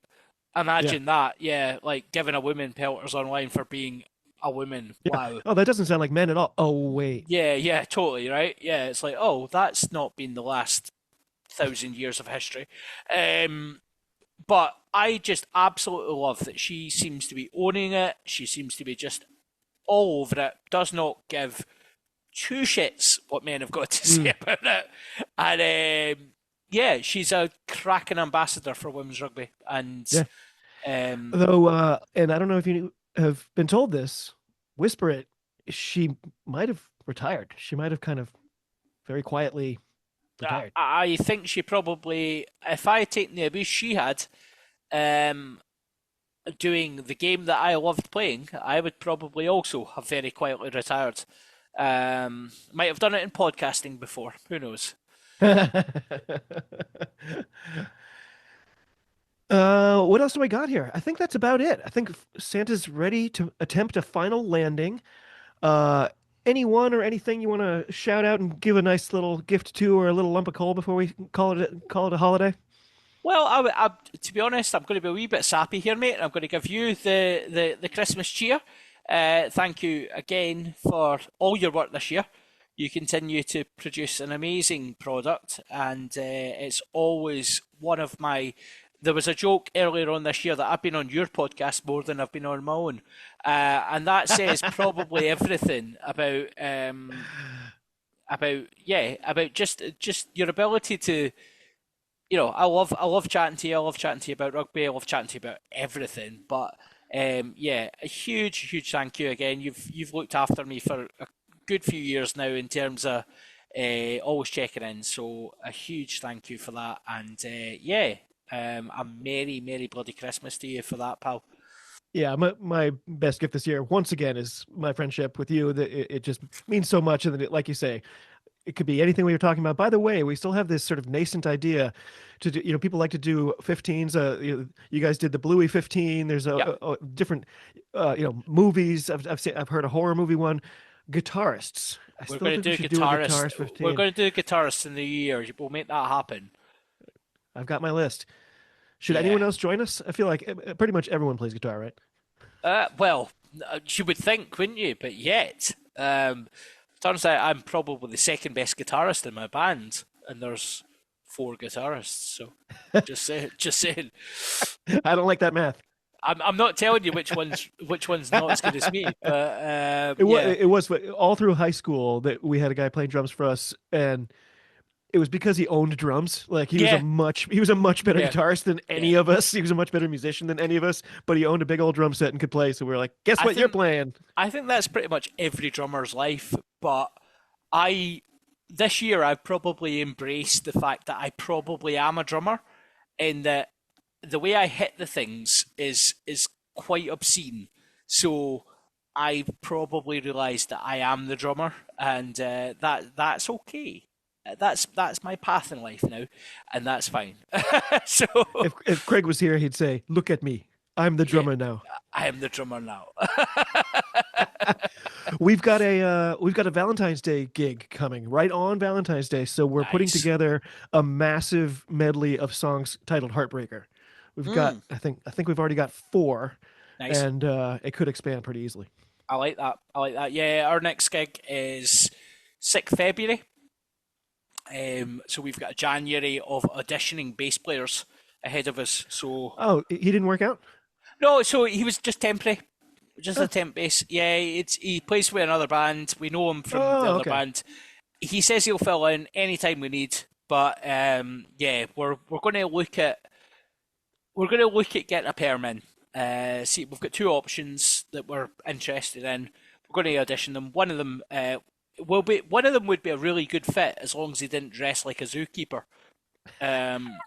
Yeah. Imagine that, yeah, like giving a woman pelters online for being a woman. Yeah. Wow. Oh, that doesn't sound like men at all. Oh, wait. Yeah, yeah, totally, right? Yeah, it's like, oh, that's not been the last 1,000 years of history. Um, but I just absolutely love that she seems to be owning it. She seems to be just all over it. Does not give two shits what men have got to Mm. say about it. And yeah, she's a cracking ambassador for women's rugby. And Yeah. um, Though, and I don't know if you have been told this, whisper it, she might have retired. She might have kind of very quietly retired. I think she probably, if I had taken the abuse she had, um, doing the game that I loved playing, I would probably also have very quietly retired. Might have done it in podcasting before. Who knows? What else do I got here? I think that's about it. I think Santa's ready to attempt a final landing. Uh, Anyone or anything you want to shout out and give a nice little gift to or a little lump of coal before we call it a holiday? Well, to be honest, I'm going to be a wee bit sappy here, mate. I'm going to give you the Christmas cheer. Thank you again for all your work this year. You continue to produce an amazing product, and it's always one of my. There was a joke earlier on this year that I've been on your podcast more than I've been on my own, and that says probably everything about yeah about just your ability to, you know, I love chatting to you. I love chatting to you about rugby. I love chatting to you about everything. But yeah, a huge thank you again. You've looked after me for a good few years now in terms of always checking in. So a huge thank you for that. And yeah, A merry, merry bloody Christmas to you for that, pal. Yeah, my best gift this year, once again, is my friendship with you. That it just means so much, and that like you say, it could be anything we were talking about. By the way, we still have this sort of nascent idea to do. People like to do 15s. You guys did the Bluey 15. There's Yep. a different, movies. I've heard a horror movie one. Guitarists. I We're still going think we to do should do a guitarist. guitarist We're 15. going to do guitarist in the year. We'll make that happen. I've got my list. Should Yeah. anyone else join us? I feel like pretty much everyone plays guitar, right? Well, you would think, wouldn't you? But yet, turns out I'm probably the second best guitarist in my band, and there's four guitarists. So, just saying, just saying. I don't like that math. I'm not telling you which one's not as good as me, but yeah, It was all through high school that we had a guy playing drums for us, and it was because he owned drums. Like yeah, he was a much better yeah, guitarist than yeah. any of us. He was a much better musician than any of us, but he owned a big old drum set and could play. So we were like, guess I what you're think playing? I think that's pretty much every drummer's life. But I this year I've probably embraced the fact that I probably am a drummer, in that the way I hit the things is quite obscene. So I've probably realised that I am the drummer, and that's okay. That's my path in life now, and that's fine. So If Craig was here, he'd say, "Look at me, I'm the yeah, drummer now." I am the drummer now. We've got a Valentine's Day gig coming right on Valentine's Day, so we're putting Nice. together a massive medley of songs titled "Heartbreaker." We've got, Mm, I think we've already got four, nice. and it could expand pretty easily. I like that. I like that. Yeah, our next gig is 6th February. So we've got a January of auditioning bass players ahead of us. So Oh, he didn't work out? no, so he was just temporary, just a Oh, temp bass. Yeah, he plays with another band. We know him from the oh, other okay. band. He says he'll fill in anytime we need. But yeah, we're going to look at getting a pair in. See, we've got two options that we're interested in. We're going to audition them. One of them would be a really good fit as long as he didn't dress like a zookeeper. Um,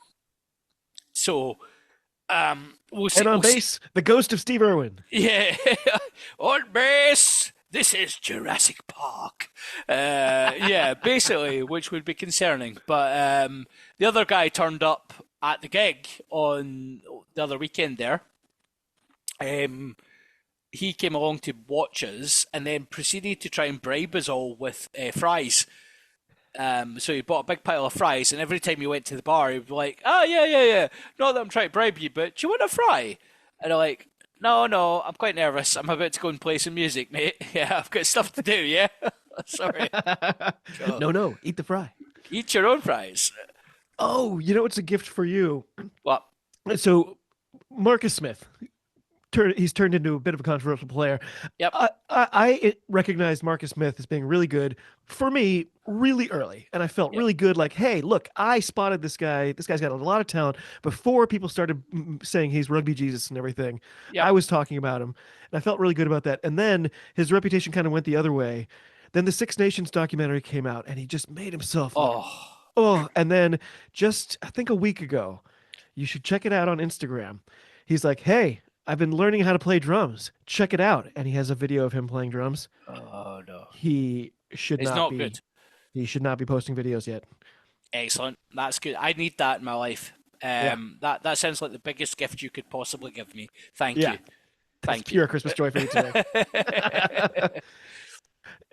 so we'll see. And on We'll see. bass, the ghost of Steve Irwin. Yeah, on bass. This is Jurassic Park. Yeah, basically, which would be concerning. But the other guy turned up at the gig on the other weekend there. Um, he came along to watch us and then proceeded to try and bribe us all with fries. So he bought a big pile of fries, and every time he went to the bar, he'd be like, "Oh yeah, yeah, yeah. Not that I'm trying to bribe you, but do you want a fry?" And I'm like, "No, no, I'm quite nervous. I'm about to go and play some music, mate. Yeah, I've got stuff to do. Yeah, sorry. So, No, no, eat the fry. eat your own fries." Oh, it's a gift for you. What? So Marcus Smith, he's turned into a bit of a controversial player. Yep. I recognized Marcus Smith as being really good for me really early, and I felt Yep. really good. Like, hey, look, I spotted this guy. This guy's got a lot of talent. Before people started saying he's rugby Jesus and everything, I Yep. was talking about him, and I felt really good about that. And then his reputation kind of went the other way. Then the Six Nations documentary came out, and he just made himself look, Oh. oh. And then just I think a week ago, you should check it out on Instagram. He's like, hey, I've been learning how to play drums. Check it out. And he has a video of him playing drums. Oh no. He should It's not not be good. he should not be posting videos yet. Excellent. That's good. I need that in my life. Yeah. That sounds like the biggest gift you could possibly give me. Thank Yeah. you. That's Thank you. pure Christmas joy for you today.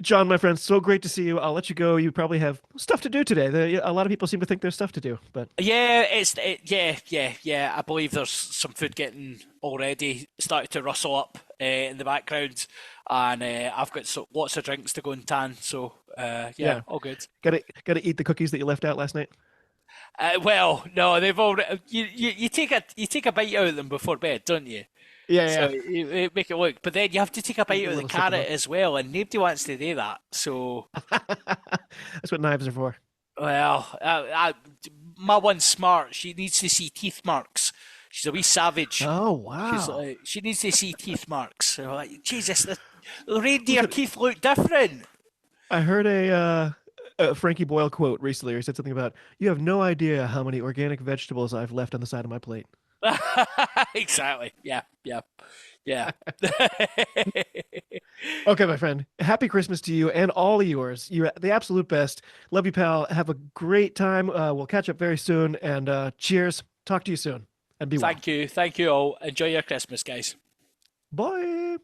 John, my friend, so great to see you. I'll let you go. You probably have stuff to do today. A lot of people seem to think there's stuff to do, but Yeah, yeah. I believe there's some food getting already started to rustle up in the background, and I've got lots of drinks to go and tan. So yeah, yeah, all good. gotta eat the cookies that you left out last night. Well, no, they've already. You take a bite out of them before bed, don't you? Yeah, So yeah. you make it look, but then you have to take a bite Take a out of the little sip of carrot them. as well, and nobody wants to do that. So, That's what knives are for. well, my one's smart. She needs to see teeth marks. She's a wee savage. Oh, She's wow. like, she needs to see teeth marks. So like, Jesus, the Look reindeer at teeth look different. I heard a Frankie Boyle quote recently. Where he said something about, "You have no idea how many organic vegetables I've left on the side of my plate." Exactly. Yeah, yeah, yeah. Okay, my friend. Happy Christmas to you and all of yours. You're the absolute best. Love you, pal. Have a great time. We'll catch up very soon. And cheers. Talk to you soon. And be well. Thank you. Thank you all. Enjoy your Christmas, guys. Bye.